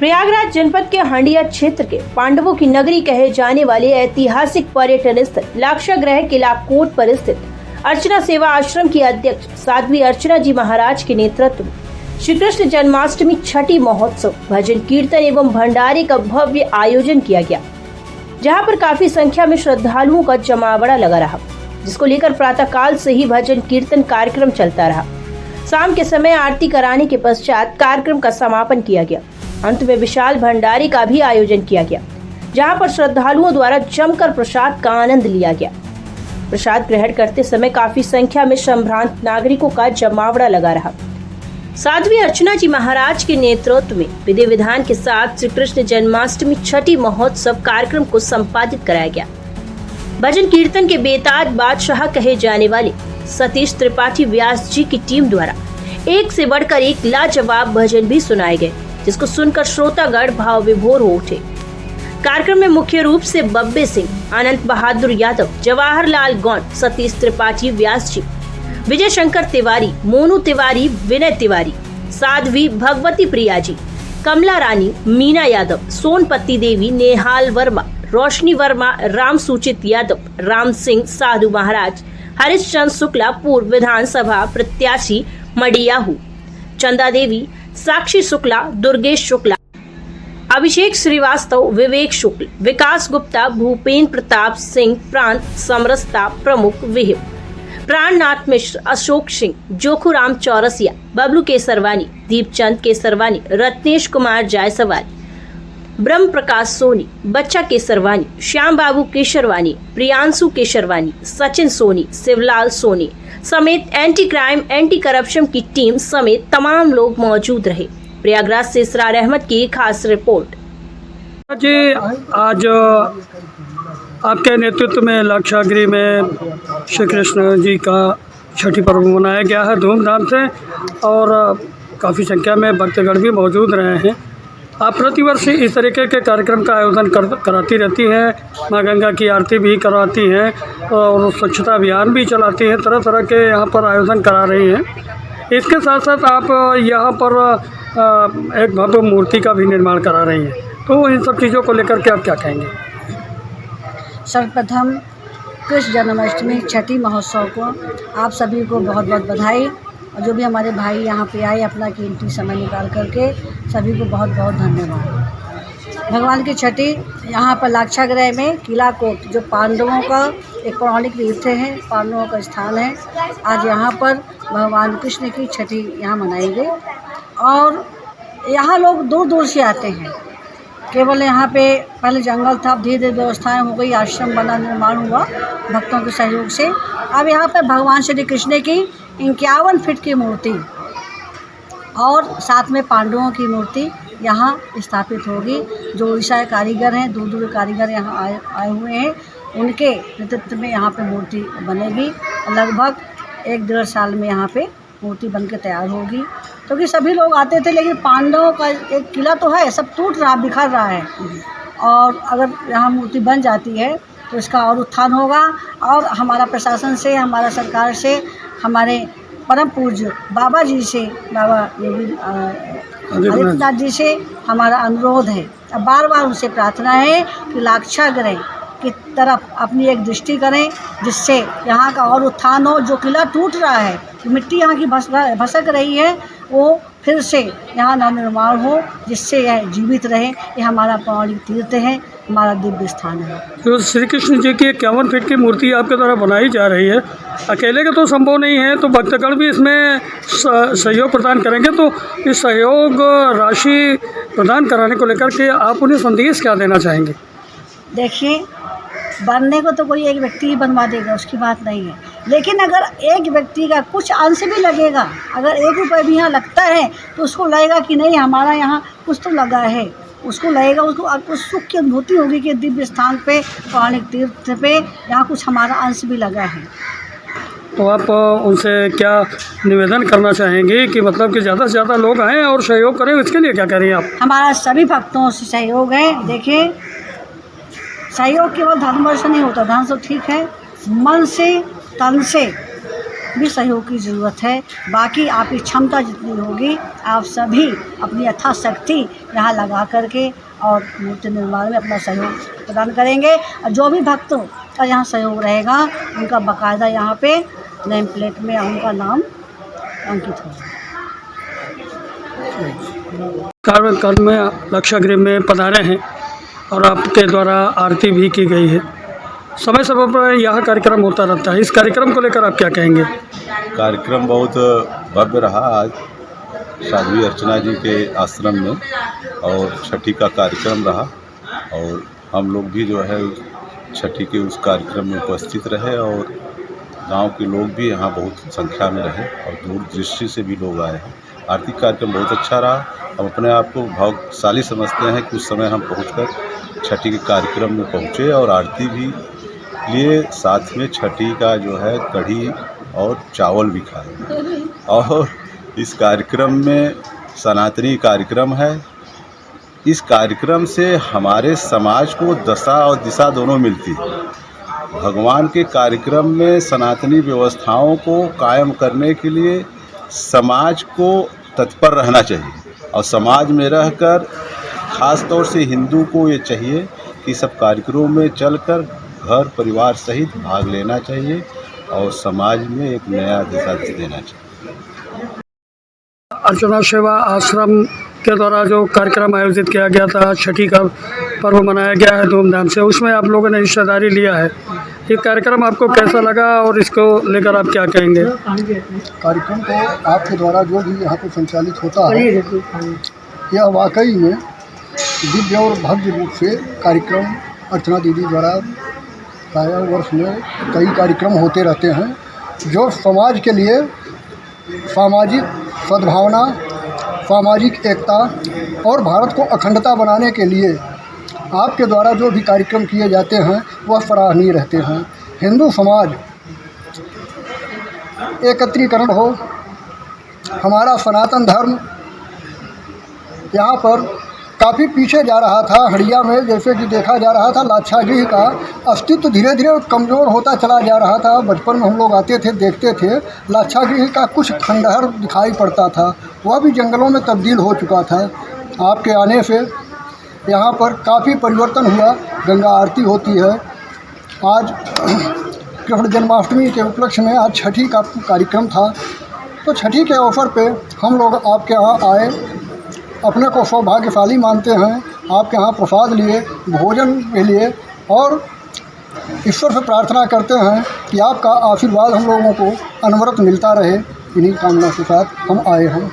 प्रयागराज जनपद के हंडिया क्षेत्र के पांडवों की नगरी कहे जाने वाले ऐतिहासिक पर्यटन स्थल लाक्षागृह किला कोट पर स्थित अर्चना सेवा आश्रम की अध्यक्ष साध्वी अर्चना जी महाराज के नेतृत्व में श्री कृष्ण जन्माष्टमी छठी महोत्सव भजन कीर्तन एवं भंडारे का भव्य आयोजन किया गया, जहां पर काफी संख्या में श्रद्धालुओं का जमावड़ा लगा रहा, जिसको लेकर प्रातः काल से ही भजन कीर्तन कार्यक्रम चलता रहा। शाम के समय आरती कराने के पश्चात कार्यक्रम का समापन किया गया। अंत में विशाल भंडारे का भी आयोजन किया गया, जहां पर श्रद्धालुओं द्वारा जमकर प्रसाद का आनंद लिया गया। प्रसाद ग्रहण करते समय काफी संख्या में संभ्रांत नागरिकों का जमावड़ा लगा रहा। साध्वी अर्चना जी महाराज के नेतृत्व में विधि विधान के साथ श्री कृष्ण जन्माष्टमी छठी महोत्सव कार्यक्रम को संपादित कराया गया। भजन कीर्तन के बेताज बादशाह कहे जाने वाले सतीश त्रिपाठी व्यास जी की टीम द्वारा एक से बढ़कर एक लाजवाब भजन भी सुनाए गए, जिसको सुनकर श्रोतागण भाव विभोर हो उठे। कार्यक्रम में मुख्य रूप से बब्बे सिंह, अनंत बहादुर यादव, जवाहरलाल गौंड, सतीश त्रिपाठी व्यास जी, विजय शंकर तिवारी, मोनू तिवारी, विनय तिवारी, साध्वी भगवती प्रिया जी, कमला रानी, मीना यादव, सोनपत्ती देवी, नेहाल वर्मा, रोशनी वर्मा, राम सूचित यादव, राम सिंह, साधु महाराज, हरिश्चंद्र शुक्ला, पूर्व विधानसभा प्रत्याशी मडियाहू, चंदा देवी, साक्षी शुक्ला, दुर्गेश शुक्ला, अभिषेक श्रीवास्तव, विवेक शुक्ल, विकास गुप्ता, भूपेन प्रताप सिंह, प्रांत समरसता प्रमुख विहिप, प्राणनाथ मिश्र, अशोक सिंह, जोखुराम चौरसिया, बबलू केसरवानी, दीपचंद केसरवानी, रत्नेश कुमार जायसवाल, ब्रह्म प्रकाश सोनी, बच्चा केसरवानी, श्याम बाबू केसरवानी, प्रियांशु केसरवानी, सचिन सोनी, शिवलाल सोनी समेत एंटी क्राइम एंटी करप्शन की टीम समेत तमाम लोग मौजूद रहे। प्रयागराज से इसरार अहमद की खास रिपोर्ट। जी, आज आपके नेतृत्व में लाक्षागृह में श्री कृष्ण जी का छठी पर्व मनाया गया है धूमधाम से, और काफ़ी संख्या में भक्तगण भी मौजूद रहे हैं। आप प्रतिवर्ष इस तरीके के कार्यक्रम का आयोजन कराती रहती हैं, माँ गंगा की आरती भी करवाती हैं और स्वच्छता अभियान भी चलाती हैं, तरह तरह के यहाँ पर आयोजन करा रही हैं। इसके साथ साथ आप यहाँ पर एक भव्य मूर्ति का भी निर्माण करा रही हैं, तो इन सब चीज़ों को लेकर के आप क्या कहेंगे? सर्वप्रथम कृष्ण जन्माष्टमी छठी महोत्सव को आप सभी को बहुत बहुत बधाई, और जो भी हमारे भाई यहाँ पे आए अपना कीमती समय निकाल करके सभी को बहुत बहुत धन्यवाद। भगवान की छठी यहाँ पर लाक्षागृह में किला कोट, जो पांडवों का एक पौराणिक तीर्थ है, पांडवों का स्थान है, आज यहाँ पर भगवान कृष्ण की छठी यहाँ मनाई गई। और यहाँ लोग दूर दूर से आते हैं। केवल यहाँ पे पहले जंगल था, धीरे धीरे व्यवस्थाएं हो गई, आश्रम बना, निर्माण हुआ भक्तों के सहयोग से। अब यहाँ पे भगवान श्री कृष्ण की 51 फीट की मूर्ति और साथ में पांडवों की मूर्ति यहाँ स्थापित होगी। जो उड़ीसा के कारीगर हैं, दूर दूर कारीगर यहाँ आए हुए हैं, उनके नेतृत्व में यहाँ पे मूर्ति बनेगी। लगभग 1-1.5 साल में यहाँ पे मूर्ति बनके तैयार होगी। क्योंकि सभी लोग आते थे, लेकिन पांडवों का एक किला तो है, सब टूट रहा, बिखर रहा है, और अगर यहाँ मूर्ति बन जाती है तो इसका और उत्थान होगा। और हमारा प्रशासन से, हमारा सरकार से, हमारे परम पूज्य बाबा जी से, बाबा आदित्यनाथ जी से हमारा अनुरोध है, अब बार बार उनसे प्रार्थना है कि लाक्षागृह की तरफ अपनी एक दृष्टि करें, जिससे यहाँ का और उत्थान हो। जो किला टूट रहा है, मिट्टी यहाँ की भसक रही है, वो फिर से यहाँ नवनिर्माण हो, जिससे यह जीवित रहे। ये हमारा पौराणिक तीर्थ है, हमारा दिव्य स्थान है। तो श्री कृष्ण जी की 51 फीट की मूर्ति आपके द्वारा बनाई जा रही है, अकेले का तो संभव नहीं है, तो भक्तगण भी इसमें सहयोग प्रदान करेंगे। तो इस सहयोग राशि प्रदान कराने को लेकर के आप उन्हें संदेश क्या देना चाहेंगे? देखिए, बनने को तो कोई एक व्यक्ति ही बनवा देगा, उसकी बात नहीं है, लेकिन अगर एक व्यक्ति का कुछ अंश भी लगेगा, अगर 1 रुपये भी यहाँ लगता है तो उसको लगेगा कि नहीं, हमारा यहाँ कुछ तो लगा है, उसको लगेगा, उसको सुख की अनुभूति होगी कि दिव्य स्थान पे, पौराणिक तीर्थ पे यहाँ कुछ हमारा अंश भी लगा है। तो आप उनसे क्या निवेदन करना चाहेंगे कि मतलब कि ज़्यादा से ज़्यादा लोग आएँ और सहयोग करें, इसके लिए क्या करें आप? हमारा सभी भक्तों से सहयोग है। देखिए, सहयोग केवल धन से नहीं होता, धन से ठीक है, मन से, तन से भी सहयोग की ज़रूरत है। बाकी आपकी क्षमता जितनी होगी आप सभी अपनी यथाशक्ति यहाँ लगा करके और मूर्ति निर्माण में अपना सहयोग प्रदान करेंगे। और जो भी भक्तों का यहाँ सहयोग रहेगा उनका बाकायदा यहाँ पे नेम प्लेट में उनका नाम अंकित होगा। कार्यक्रम में लाक्षागृह में पधारे हैं और आपके द्वारा आरती भी की गई है। समय समय पर यह कार्यक्रम होता रहता है, इस कार्यक्रम को लेकर आप क्या कहेंगे? कार्यक्रम बहुत भव्य रहा आज साध्वी अर्चना जी के आश्रम में, और छठी का कार्यक्रम रहा और हम लोग भी जो है छठी के उस कार्यक्रम में उपस्थित रहे और गांव के लोग भी यहाँ बहुत संख्या में रहे और दूर दृष्टि से भी लोग आए हैं। आरती कार्यक्रम बहुत अच्छा रहा। हम अपने आप को भाग्यशाली समझते हैं कि उस समय हम पहुंचकर छठी के कार्यक्रम में पहुंचे और आरती भी लिए, साथ में छठी का जो है कढ़ी और चावल भी खाए। और इस कार्यक्रम में सनातनी कार्यक्रम है। इस कार्यक्रम से हमारे समाज को दशा और दिशा दोनों मिलती है। भगवान के कार्यक्रम में सनातनी व्यवस्थाओं को कायम करने के लिए समाज को तत्पर रहना चाहिए और समाज में रहकर ख़ास तौर से हिंदू को ये चाहिए कि सब कार्यक्रमों में चलकर घर परिवार सहित भाग लेना चाहिए और समाज में एक नया दिशा देना चाहिए। अर्चना सेवा आश्रम के द्वारा जो कार्यक्रम आयोजित किया गया था, छठी का पर्व मनाया गया है धूमधाम से, उसमें आप लोगों ने हिस्सेदारी लिया है। ये कार्यक्रम आपको कैसा लगा और इसको लेकर आप क्या कहेंगे? कार्यक्रम को आपके द्वारा जो भी यहाँ पर संचालित होता है यह वाकई में दिव्य और भव्य रूप से कार्यक्रम अर्चना दीदी द्वारा प्रायः वर्ष में कई कार्यक्रम होते रहते हैं जो समाज के लिए सामाजिक सद्भावना, सामाजिक एकता और भारत को अखंडता बनाने के लिए आपके द्वारा जो भी कार्यक्रम किए जाते हैं वह सराहनीय रहते हैं। हिंदू समाज एकत्रीकरण हो, हमारा सनातन धर्म यहाँ पर काफ़ी पीछे जा रहा था। हड़िया में जैसे कि देखा जा रहा था लाक्षागृह का अस्तित्व धीरे धीरे कमज़ोर होता चला जा रहा था। बचपन में हम लोग आते थे, देखते थे, लाक्षागृह का कुछ खंडहर दिखाई पड़ता था, वह भी जंगलों में तब्दील हो चुका था। आपके आने से यहाँ पर काफ़ी परिवर्तन हुआ। गंगा आरती होती है। आज कृष्ण जन्माष्टमी के उपलक्ष्य में आज छठी का कार्यक्रम था, तो छठी के अवसर पे हम लोग आपके यहाँ आए, अपने को सौभाग्यशाली मानते हैं। आपके यहाँ प्रसाद लिए, भोजन के लिए और ईश्वर से प्रार्थना करते हैं कि आपका आशीर्वाद हम लोगों को अनवरत मिलता रहे। इन्हीं कामना के साथ हम आए हैं।